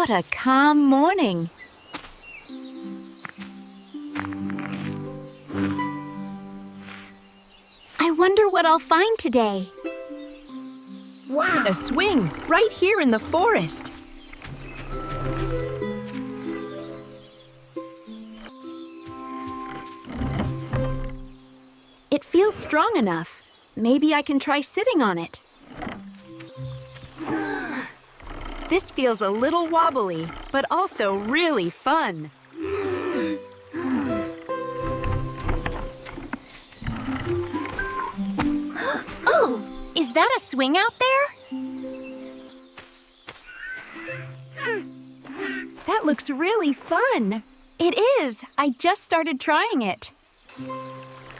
What a calm morning. I wonder what I'll find today. Wow! A swing right here in the forest. It feels strong enough. Maybe I can try sitting on it. This feels a little wobbly, but also really fun. Oh, is that a swing out there? That looks really fun. It is. I just started trying it.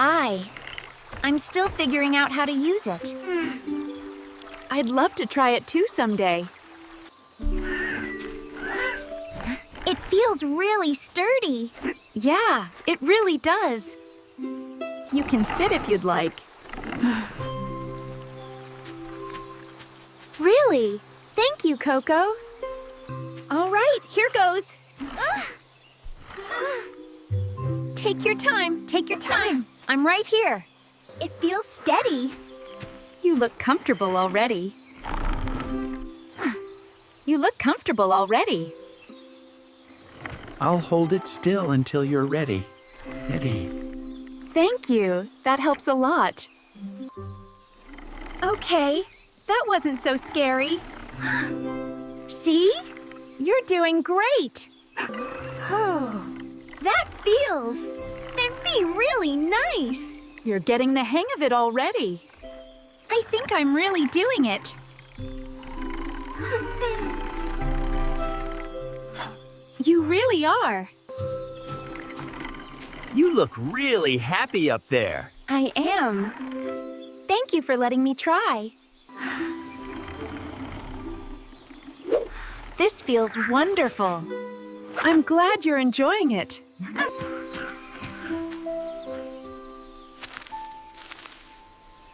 I'm still figuring out how to use it. I'd love to try it too someday. It feels really sturdy. Yeah, it really does. You can sit if you'd like. Really? Thank you, Koko. All right, here goes. Take your time, take your time. I'm right here. It feels steady. You look comfortable already. You look comfortable already. I'll hold it still until you're ready. Ready. Thank you. That helps a lot. Okay, that wasn't so scary. See? You're doing great. Oh, that feels really nice. You're getting the hang of it already. I think I'm really doing it. You really are. You look really happy up there. I am. Thank you for letting me try. This feels wonderful. I'm glad you're enjoying it.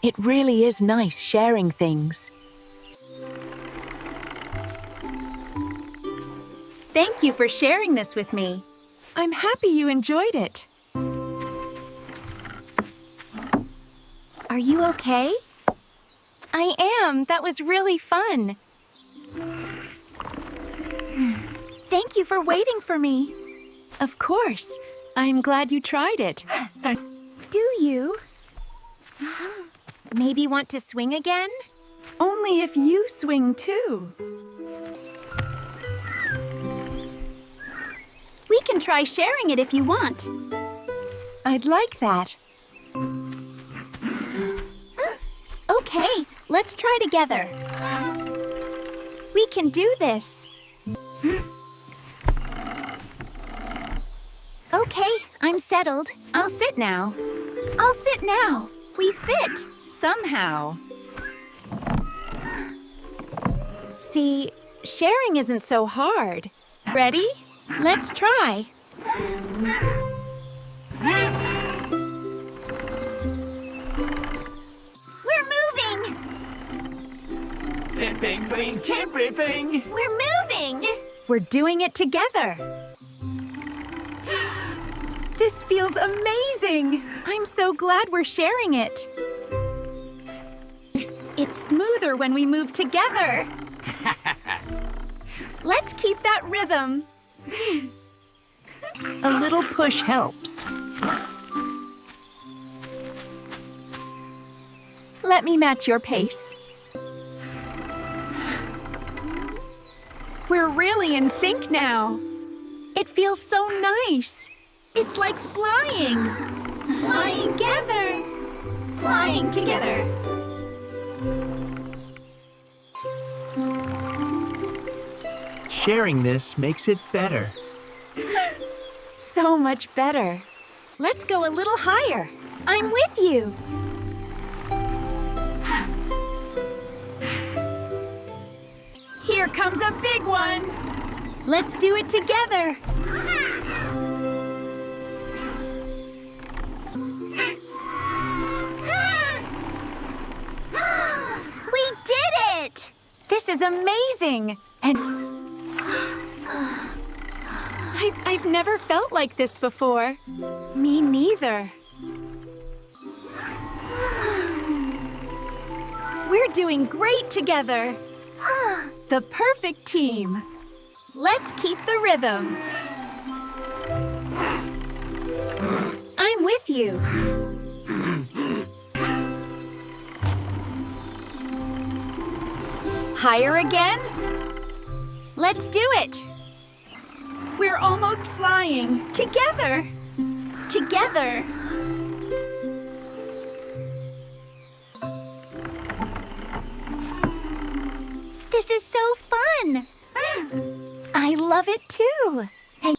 It really is nice sharing things. Thank you for sharing this with me. I'm happy you enjoyed it. Are you okay? I am. That was really fun. Thank you for waiting for me. Of course. I'm glad you tried it. Do you? Maybe want to swing again? Only if you swing too. We can try sharing it if you want. I'd like that. Okay, let's try together. We can do this. Okay, I'm settled. I'll sit now. I'll sit now. We fit, somehow. See, sharing isn't so hard. Ready? Let's try. We're moving! Bing, bing, everything. We're moving! We're doing it together. This feels amazing! I'm so glad we're sharing it. It's smoother when we move together. Let's keep that rhythm. A little push helps. Let me match your pace. We're really in sync now. It feels so nice. It's like flying. Flying together. Flying together. Sharing this makes it better. So much better. Let's go a little higher. I'm with you. Here comes a big one. Let's do it together. We did it! This is amazing. And I've never felt like this before. Me neither. We're doing great together. The perfect team. Let's keep the rhythm. I'm with you. Higher again? Let's do it. We're almost flying. Together. Together. This is so fun. I love it too. Hey.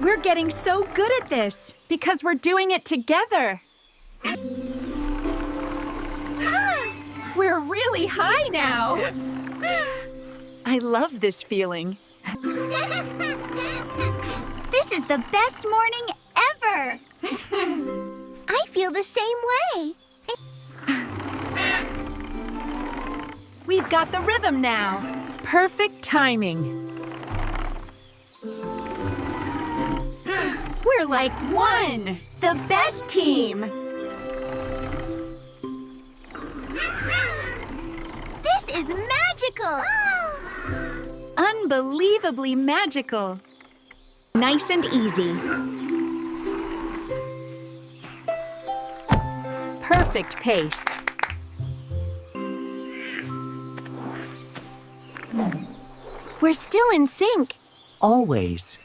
We're getting so good at this because we're doing it together. We're really high now. I love this feeling. This is the best morning ever. I feel the same way. We've got the rhythm now. Perfect timing. We're like one, the best team. This is magical. Unbelievably magical. Nice and easy. Perfect pace. We're still in sync. Always.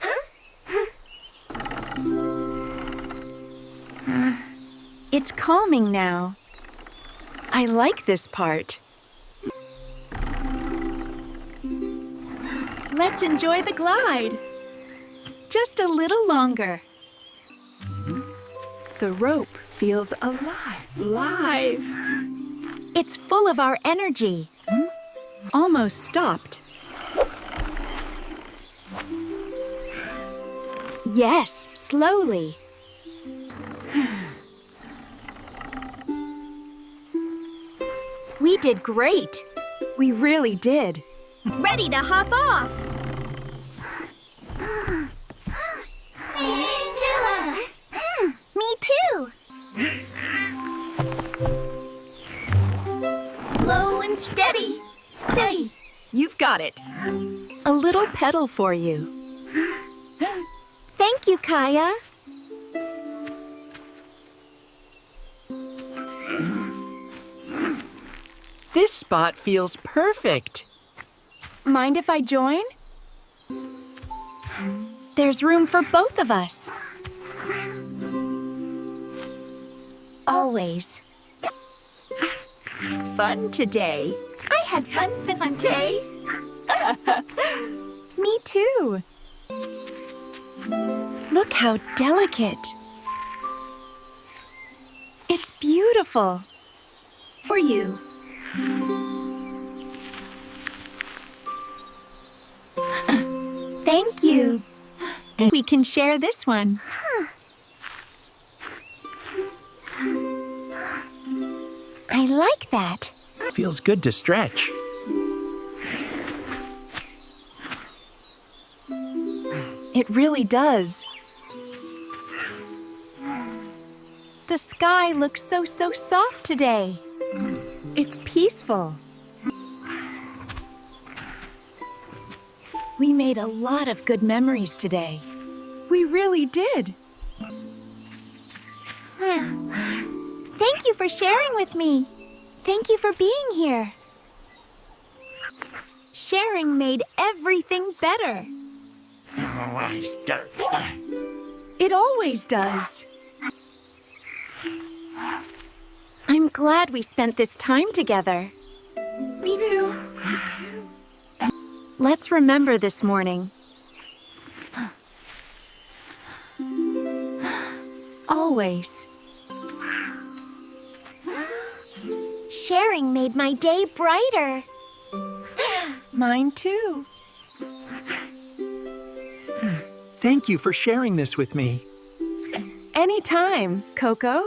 It's calming now. I like this part. Let's enjoy the glide. Just a little longer. The rope feels alive. It's full of our energy. Almost stopped. Yes, slowly. We did great. We really did. Ready to hop off. Me too. Slow and steady. Hey, you've got it. A little pedal for you. Thank you, Kaya. This spot feels perfect. Mind if I join? There's room for both of us. Always. Fun today. I had fun today. Me too. Look how delicate. It's beautiful. For you. Thank you. And we can share this one. I like that. Feels good to stretch. It really does. The sky looks so soft today. It's peaceful. We made a lot of good memories today. We really did. Thank you for sharing with me. Thank you for being here. Sharing made everything better. It always does. I'm glad we spent this time together. Me too. Me too. Let's remember this morning. Always. Sharing made my day brighter. Mine too. Thank you for sharing this with me. Anytime, Koko.